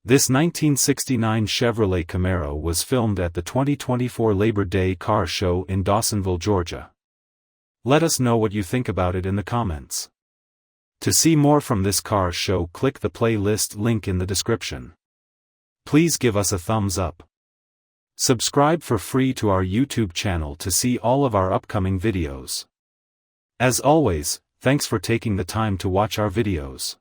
This 1969 Chevrolet Camaro was filmed at the 2024 Labor Day Car Show in Dawsonville, Georgia. Let us know what you think about it in the comments. To see more from this car show, click the playlist link in the description. Please give us a thumbs up. Subscribe for free to our YouTube channel to see all of our upcoming videos. As always, thanks for taking the time to watch our videos.